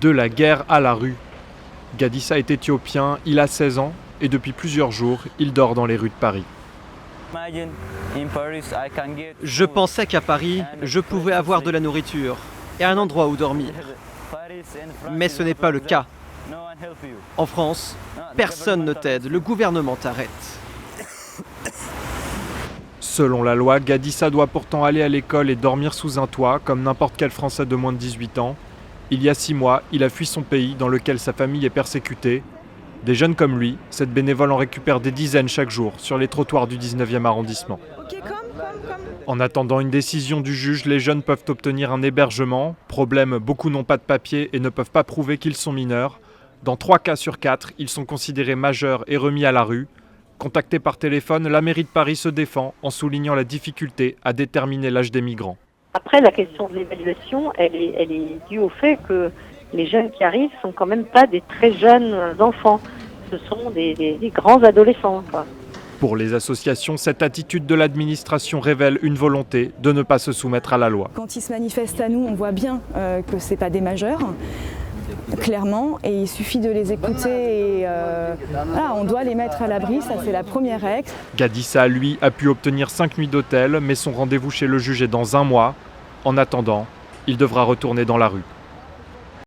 De la guerre à la rue. Gadissa est éthiopien, il a 16 ans et depuis plusieurs jours, il dort dans les rues de Paris. Je pensais qu'à Paris, je pouvais avoir de la nourriture et un endroit où dormir. Mais ce n'est pas le cas. En France, personne ne t'aide, le gouvernement t'arrête. Selon la loi, Gadissa doit pourtant aller à l'école et dormir sous un toit, comme n'importe quel Français de moins de 18 ans. Il y a 6 mois, il a fui son pays, dans lequel sa famille est persécutée. Des jeunes comme lui, cette bénévole en récupère des dizaines chaque jour, sur les trottoirs du 19e arrondissement. En attendant une décision du juge, les jeunes peuvent obtenir un hébergement. Problème, beaucoup n'ont pas de papier et ne peuvent pas prouver qu'ils sont mineurs. Dans 3 cas sur 4, ils sont considérés majeurs et remis à la rue. Contacté par téléphone, la mairie de Paris se défend en soulignant la difficulté à déterminer l'âge des migrants. Après, la question de l'évaluation, elle est due au fait que les jeunes qui arrivent sont quand même pas des très jeunes enfants. Ce sont des grands adolescents, quoi. Pour les associations, cette attitude de l'administration révèle une volonté de ne pas se soumettre à la loi. Quand ils se manifestent à nous, on voit bien que ce n'est pas des majeurs, clairement, et il suffit de les écouter et voilà, on doit les mettre à l'abri, ça c'est la première règle. Gadissa, lui, a pu obtenir 5 nuits d'hôtel, mais son rendez-vous chez le juge est dans 1 mois. En attendant, il devra retourner dans la rue.